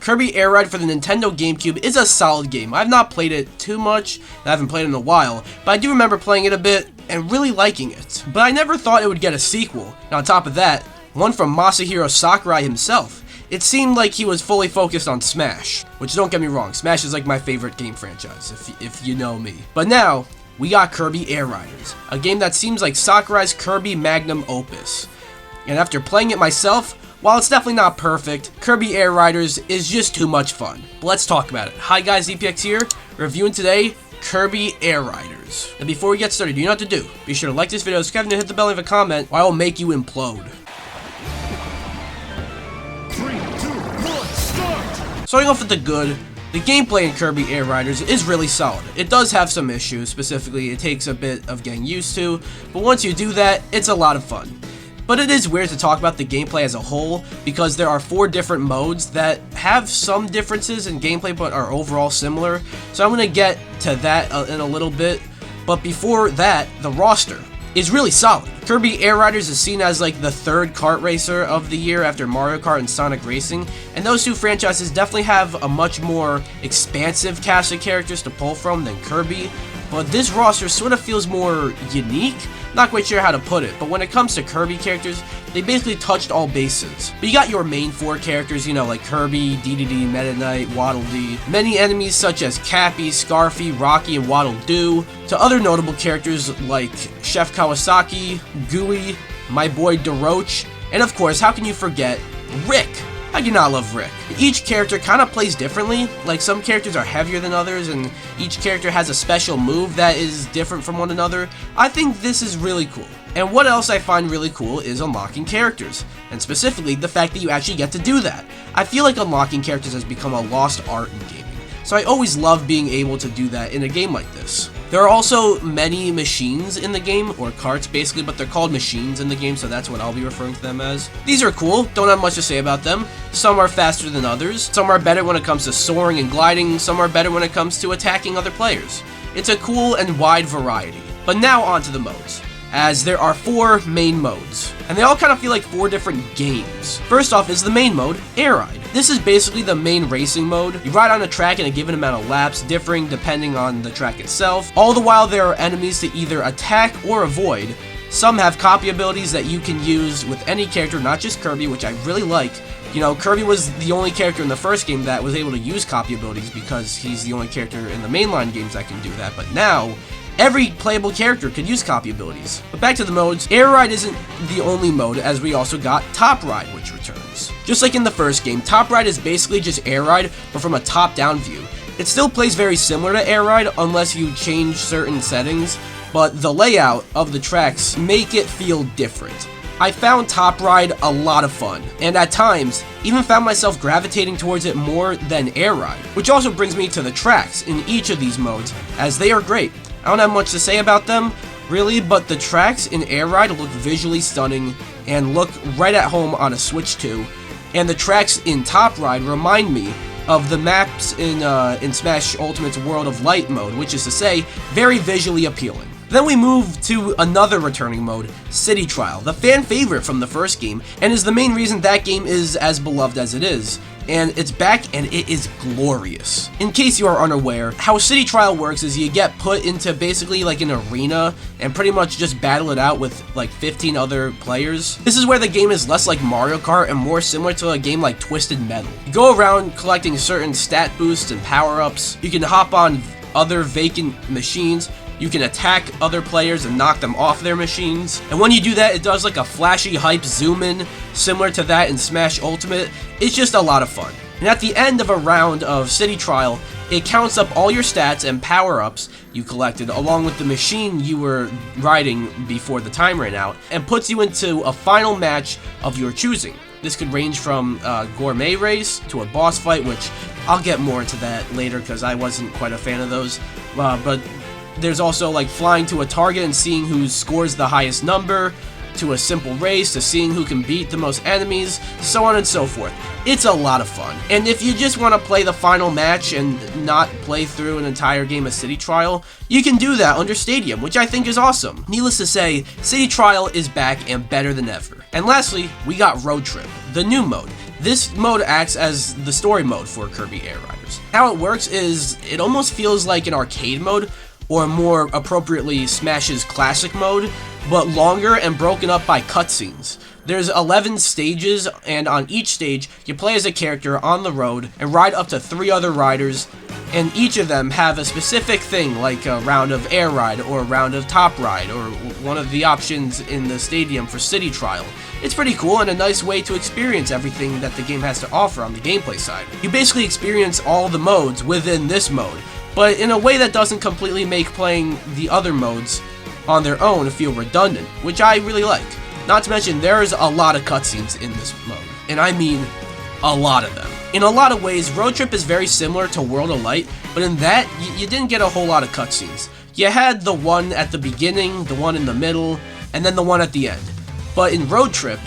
Kirby Air Ride for the Nintendo GameCube is a solid game. I've not played it too much, I haven't played it in a while, but I do remember playing it a bit and really liking it. But I never thought it would get a sequel, and on top of that, one from Masahiro Sakurai himself. It seemed like he was fully focused on Smash, which don't get me wrong, Smash is like my favorite game franchise, if you know me. But now, we got Kirby Air Riders, a game that seems like Sakurai's Kirby magnum opus. And after playing it myself, while it's definitely not perfect, Kirby Air Riders is just too much fun. But let's talk about it. Hi guys, MiiKcast here, reviewing today Kirby Air Riders. And before we get started, you know what to do. Be sure to like this video, subscribe, and hit the bell, leave a comment, or I will make you implode. Starting off with the good, the gameplay in Kirby Air Riders is really solid. It does have some issues, specifically it takes a bit of getting used to, but once you do that, it's a lot of fun. But it is weird to talk about the gameplay as a whole, because there are 4 different modes that have some differences in gameplay but are overall similar, so I'm going to get to that in a little bit. But before that, the roster is really solid. Kirby Air Riders is seen as like the 3rd kart racer of the year after Mario Kart and Sonic Racing, and those 2 franchises definitely have a much more expansive cast of characters to pull from than Kirby, but this roster sort of feels more unique. Not quite sure how to put it, but when it comes to Kirby characters, they basically touched all bases. But you got your main 4 characters, you know, like Kirby, DDD, Meta Knight, Waddle Dee, many enemies such as Cappy, Scarfy, Rocky, and Waddle Doo, to other notable characters like Chef Kawasaki, Gooey, my boy DeRoach, and of course, how can you forget Rick? How can you not love Rick? Each character kind of plays differently, like some characters are heavier than others and each character has a special move that is different from one another. I think this is really cool. And what else I find really cool is unlocking characters, and specifically the fact that you actually get to do that. I feel like unlocking characters has become a lost art in gaming, so I always love being able to do that in a game like this. There are also many machines in the game, or carts basically, but they're called machines in the game, so that's what I'll be referring to them as. These are cool, don't have much to say about them. Some are faster than others, some are better when it comes to soaring and gliding, some are better when it comes to attacking other players. It's a cool and wide variety. But now on to the modes, as there are 4 main modes, and they all kind of feel like 4 different games. First off is the main mode, Air Ride. This is basically the main racing mode. You ride on a track in a given amount of laps, differing depending on the track itself. All the while there are enemies to either attack or avoid. Some have copy abilities that you can use with any character, not just Kirby, which I really like. You know, Kirby was the only character in the first game that was able to use copy abilities because he's the only character in the mainline games that can do that, but now every playable character could use copy abilities. But back to the modes, Air Ride isn't the only mode, as we also got Top Ride, which returns. Just like in the first game, Top Ride is basically just Air Ride, but from a top-down view. It still plays very similar to Air Ride, unless you change certain settings, but the layout of the tracks make it feel different. I found Top Ride a lot of fun, and at times, even found myself gravitating towards it more than Air Ride, which also brings me to the tracks in each of these modes, as they are great. I don't have much to say about them, really, but the tracks in Air Ride look visually stunning and look right at home on a Switch 2, and the tracks in Top Ride remind me of the maps in Smash Ultimate's World of Light mode, which is to say, very visually appealing. Then we move to another returning mode, City Trial, the fan favorite from the first game, and is the main reason that game is as beloved as it is. And it's back, and it is glorious. In case you are unaware, how City Trial works is you get put into basically like an arena and pretty much just battle it out with like 15 other players. This is where the game is less like Mario Kart and more similar to a game like Twisted Metal. You go around collecting certain stat boosts and power-ups. You can hop on other vacant machines. You can attack other players and knock them off their machines. And when you do that, it does like a flashy hype zoom in, similar to that in Smash Ultimate. It's just a lot of fun. And at the end of a round of City Trial, it counts up all your stats and power-ups you collected along with the machine you were riding before the time ran out, and puts you into a final match of your choosing. This could range from a gourmet race to a boss fight, which I'll get more into that later because I wasn't quite a fan of those. But there's also like flying to a target and seeing who scores the highest number, to a simple race, to seeing who can beat the most enemies, so on and so forth. It's a lot of fun. And if you just want to play the final match and not play through an entire game of City Trial, you can do that under Stadium, which I think is awesome. Needless to say, City Trial is back and better than ever. And lastly, we got Road Trip, the new mode. This mode acts as the story mode for Kirby Air Riders. How it works is, it almost feels like an arcade mode, or more appropriately Smash's classic mode, but longer and broken up by cutscenes. There's 11 stages, and on each stage, you play as a character on the road and ride up to 3 other riders, and each of them have a specific thing, like a round of air ride, or a round of top ride, or one of the options in the stadium for city trial. It's pretty cool and a nice way to experience everything that the game has to offer on the gameplay side. You basically experience all the modes within this mode, but in a way that doesn't completely make playing the other modes on their own feel redundant, which I really like. Not to mention, there's a lot of cutscenes in this mode, and I mean a lot of them. In a lot of ways, Road Trip is very similar to World of Light, but in that, you didn't get a whole lot of cutscenes. You had the one at the beginning, the one in the middle, and then the one at the end. But in Road Trip,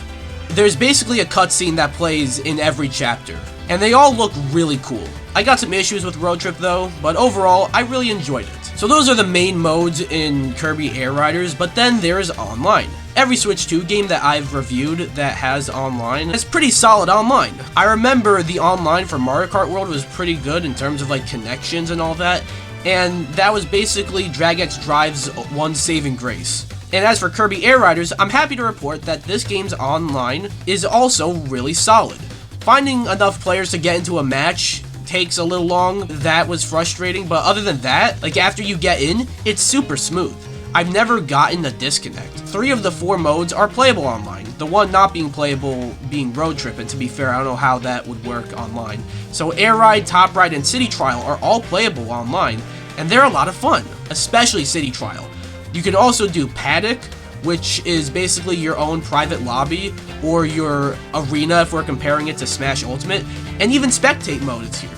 there's basically a cutscene that plays in every chapter, and they all look really cool. I got some issues with Road Trip though, but overall, I really enjoyed it. So those are the main modes in Kirby Air Riders, but then there's online. Every Switch 2 game that I've reviewed that has online is pretty solid online. I remember the online for Mario Kart World was pretty good in terms of like connections and all that, and that was basically DragX Drive's one saving grace. And as for Kirby Air Riders, I'm happy to report that this game's online is also really solid. Finding enough players to get into a match takes a little long. That was frustrating, but other than that, like after you get in, it's super smooth. I've never gotten a disconnect. 3 of the 4 modes are playable online. The one not being playable being Road Trip, and to be fair, I don't know how that would work online. So Air Ride, Top Ride, and City Trial are all playable online, and they're a lot of fun, especially City Trial. You can also do Paddock, which is basically your own private lobby, or your arena if we're comparing it to Smash Ultimate, and even Spectate mode is here.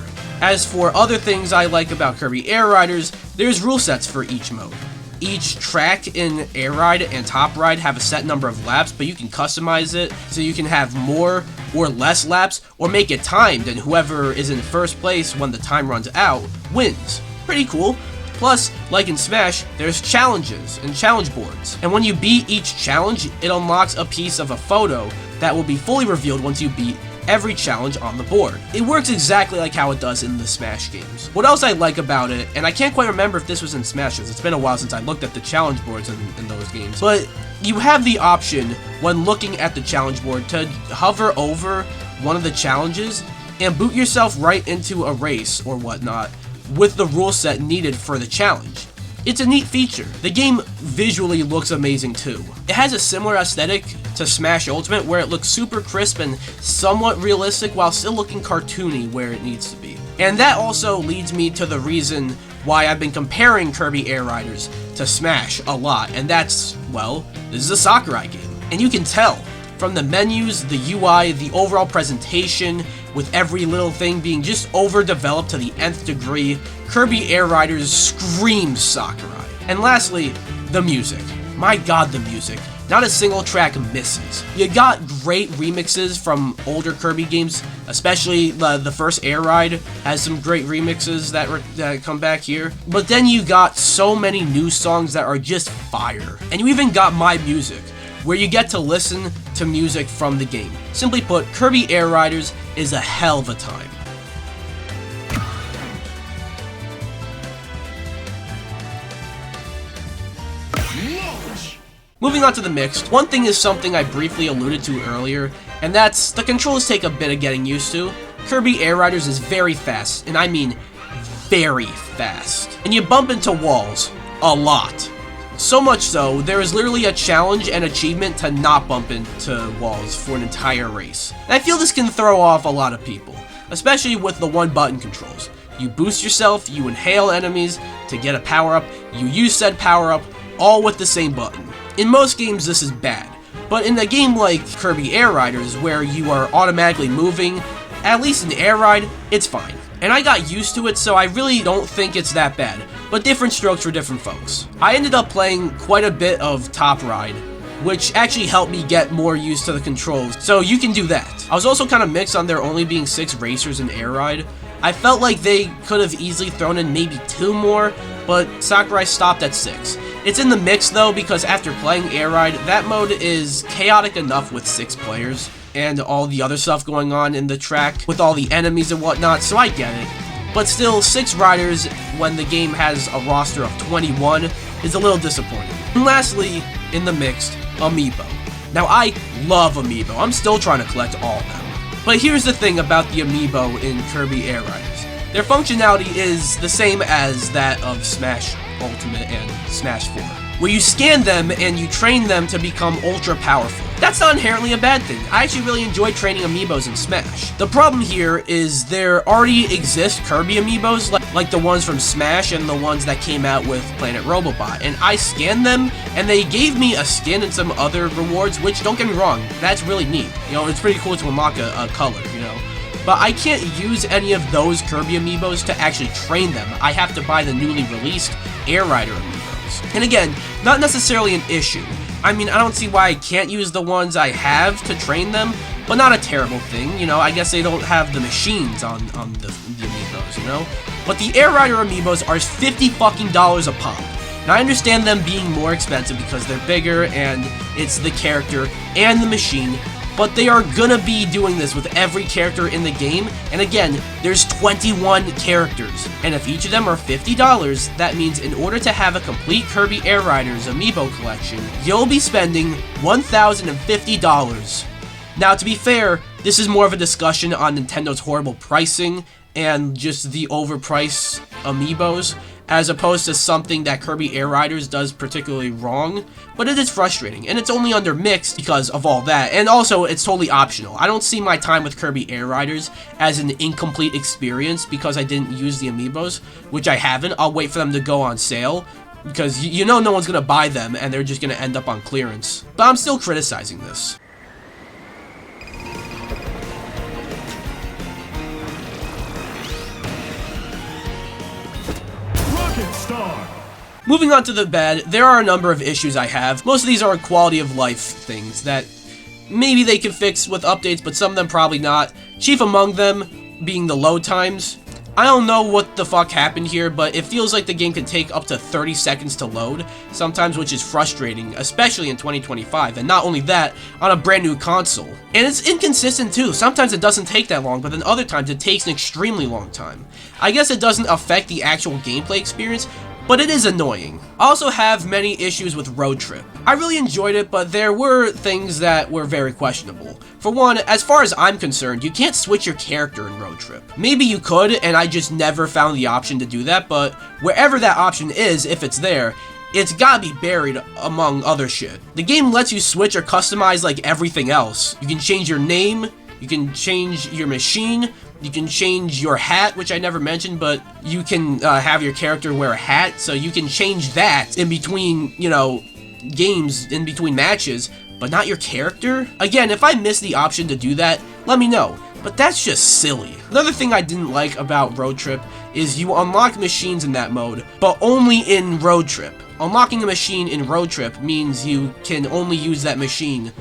As for other things I like about Kirby Air Riders, there's rule sets for each mode. Each track in Air Ride and Top Ride have a set number of laps, but you can customize it so you can have more or less laps, or make it timed, and whoever is in first place when the time runs out wins. Pretty cool. Plus, like in Smash, there's challenges and challenge boards. And when you beat each challenge, it unlocks a piece of a photo that will be fully revealed once you beat every challenge on the board. It works exactly like how it does in the Smash games. What else I like about it, and I can't quite remember if this was in Smash, it's been a while since I looked at the challenge boards in those games, but you have the option when looking at the challenge board to hover over one of the challenges and boot yourself right into a race or whatnot with the rule set needed for the challenge. It's a neat feature. The game visually looks amazing too. It has a similar aesthetic to Smash Ultimate, where it looks super crisp and somewhat realistic while still looking cartoony where it needs to be. And that also leads me to the reason why I've been comparing Kirby Air Riders to Smash a lot, and that's, well, this is a Sakurai game. And you can tell from the menus, the UI, the overall presentation, with every little thing being just overdeveloped to the nth degree, Kirby Air Riders screams Sakurai. And lastly, the music. My god, the music. Not a single track misses. You got great remixes from older Kirby games, especially the first Air Ride has some great remixes that come back here. But then you got so many new songs that are just fire. And you even got My Music, where you get to listen to music from the game. Simply put, Kirby Air Riders is a hell of a time. Moving on to the mixed, one thing is something I briefly alluded to earlier, and that's the controls take a bit of getting used to. Kirby Air Riders is very fast, and I mean very fast. And you bump into walls a lot. So much so, there is literally a challenge and achievement to not bump into walls for an entire race. And I feel this can throw off a lot of people, especially with the one-button controls. You boost yourself, you inhale enemies to get a power-up, you use said power-up, all with the same button. In most games, this is bad, but in a game like Kirby Air Riders, where you are automatically moving, at least in Air Ride, it's fine. And I got used to it, so I really don't think it's that bad, but different strokes for different folks. I ended up playing quite a bit of Top Ride, which actually helped me get more used to the controls, so you can do that. I was also kind of mixed on there only being 6 racers in Air Ride. I felt like they could have easily thrown in maybe 2 more, but Sakurai stopped at 6. It's in the mix though, because after playing Air Ride, that mode is chaotic enough with 6 players. and all the other stuff going on in the track with all the enemies and whatnot, so I get it. But still, 6 riders when the game has a roster of 21 is a little disappointing. And lastly, in the mixed, Amiibo. Now, I love Amiibo. I'm still trying to collect all of them. But here's the thing about the Amiibo in Kirby Air Riders. Their functionality is the same as that of Smash Ultimate and Smash 4, where you scan them and you train them to become ultra powerful. That's not inherently a bad thing. I actually really enjoy training Amiibos in Smash. The problem here is there already exist Kirby Amiibos, like the ones from Smash and the ones that came out with Planet Robobot, and I scanned them, and they gave me a skin and some other rewards, which, don't get me wrong, that's really neat. You know, it's pretty cool to unlock a color, you know. But I can't use any of those Kirby Amiibos to actually train them. I have to buy the newly released Air Rider Amiibos. And again, not necessarily an issue. I mean, I don't see why I can't use the ones I have to train them, but not a terrible thing, you know. I guess they don't have the machines on the Amiibos, you know. But the Air Rider Amiibos are $50 fucking a pop. Now, I understand them being more expensive because they're bigger and it's the character and the machine, but they are gonna be doing this with every character in the game, and again, there's 21 characters, and if each of them are $50, that means in order to have a complete Kirby Air Riders Amiibo collection, you'll be spending $1,050. Now, to be fair, this is more of a discussion on Nintendo's horrible pricing and just the overpriced Amiibos, as opposed to something that Kirby Air Riders does particularly wrong, but it is frustrating, and it's only under mixed because of all that, and also it's totally optional. I don't see my time with Kirby Air Riders as an incomplete experience because I didn't use the Amiibos, which I haven't. I'll wait for them to go on sale, because you know no one's going to buy them, and they're just going to end up on clearance. But I'm still criticizing this. Moving on to the bad, there are a number of issues I have. Most of these are quality of life things that maybe they can fix with updates, but some of them probably not. Chief among them being the load times. I don't know what the fuck happened here, but it feels like the game can take up to 30 seconds to load sometimes, which is frustrating, especially in 2025, and not only that, on a brand new console. And it's inconsistent too. Sometimes it doesn't take that long, but then other times it takes an extremely long time. I guess it doesn't affect the actual gameplay experience, but it is annoying. I also have many issues with Road Trip. I really enjoyed it, but there were things that were very questionable. For one, as far as I'm concerned, you can't switch your character in Road Trip. Maybe you could, and I just never found the option to do that, but wherever that option is, if it's there, it's gotta be buried among other shit. The game lets you switch or customize like everything else. You can change your name, you can change your machine, you can change your hat, which I never mentioned, but you can have your character wear a hat, so you can change that in between, you know, games, in between matches, but not your character? Again, if I missed the option to do that, let me know, but that's just silly. Another thing I didn't like about Road Trip is you unlock machines in that mode, but only in Road Trip. Unlocking a machine in Road Trip means you can only use that machine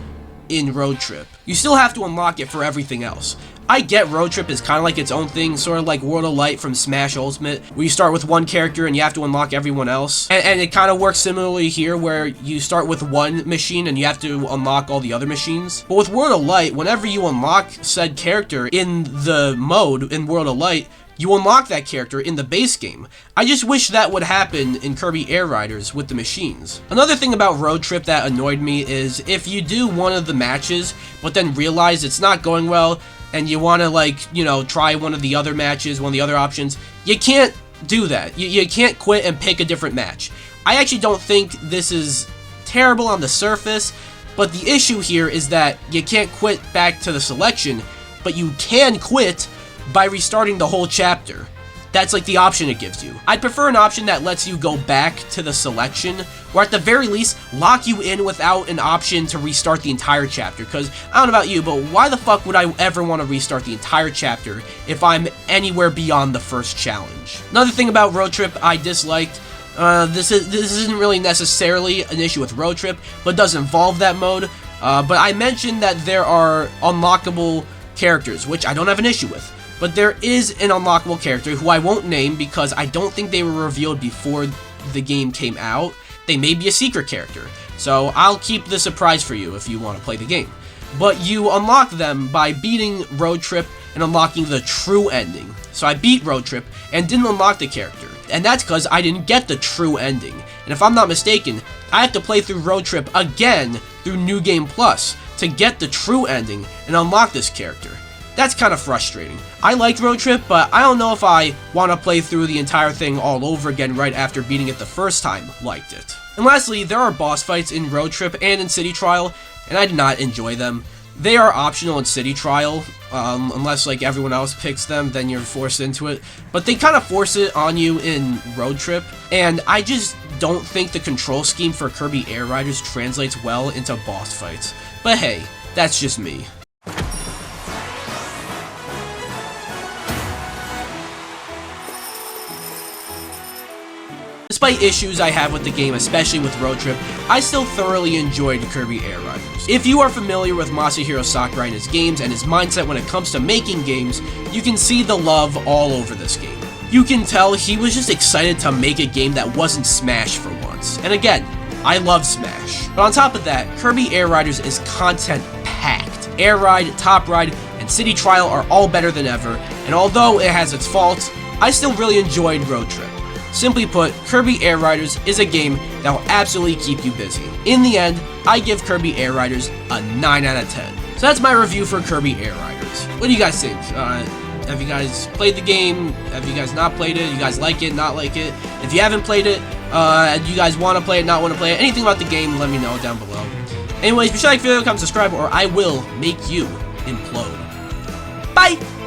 in Road Trip. You still have to unlock it for everything else. I get Road Trip is kind of like its own thing, sort of like World of Light from Smash Ultimate, where you start with one character and you have to unlock everyone else. And it kind of works similarly here, where you start with one machine and you have to unlock all the other machines. But with World of Light, whenever you unlock said character in the mode in World of Light, you unlock that character in the base game. I just wish that would happen in Kirby Air Riders with the machines. Another thing about Road Trip that annoyed me is if you do one of the matches, but then realize it's not going well, and you want to, like, you know, try one of the other matches, one of the other options, you can't do that. You can't quit and pick a different match. I actually don't think this is terrible on the surface, but the issue here is that you can't quit back to the selection, but you can quit by restarting the whole chapter. That's like the option it gives you. I'd prefer an option that lets you go back to the selection, or at the very least, lock you in without an option to restart the entire chapter, because I don't know about you, but why the fuck would I ever want to restart the entire chapter if I'm anywhere beyond the first challenge? Another thing about Road Trip I disliked, this isn't really necessarily an issue with Road Trip, but does involve that mode, but I mentioned that there are unlockable characters, which I don't have an issue with. But there is an unlockable character who I won't name because I don't think they were revealed before the game came out. They may be a secret character, so I'll keep the surprise for you if you want to play the game. but you unlock them by beating Road Trip and unlocking the true ending. So I beat Road Trip and didn't unlock the character, and that's because I didn't get the true ending. And if I'm not mistaken, I have to play through Road Trip again through New Game Plus to get the true ending and unlock this character. That's kind of frustrating. I liked Road Trip, but I don't know if I want to play through the entire thing all over again right after beating it the first time liked it. And lastly, there are boss fights in Road Trip and in City Trial, and I did not enjoy them. They are optional in City Trial, unless like everyone else picks them, then you're forced into it. But they kind of force it on you in Road Trip, and I just don't think the control scheme for Kirby Air Riders translates well into boss fights. But hey, that's just me. Despite issues I have with the game, especially with Road Trip, I still thoroughly enjoyed Kirby Air Riders. If you are familiar with Masahiro Sakurai and his games and his mindset when it comes to making games, you can see the love all over this game. You can tell he was just excited to make a game that wasn't Smash for once. And again, I love Smash. But on top of that, Kirby Air Riders is content-packed. Air Ride, Top Ride, and City Trial are all better than ever, and although it has its faults, I still really enjoyed Road Trip. Simply put, Kirby Air Riders is a game that will absolutely keep you busy. In the end, I give Kirby Air Riders a 9 out of 10. So that's my review for Kirby Air Riders. What do you guys think? Have you guys played the game? Have you guys not played it? You guys like it, not like it? If you haven't played it, do you guys want to play it, not want to play it? Anything about the game, let me know down below. Anyways, be sure to like the video, comment, subscribe, or I will make you implode. Bye!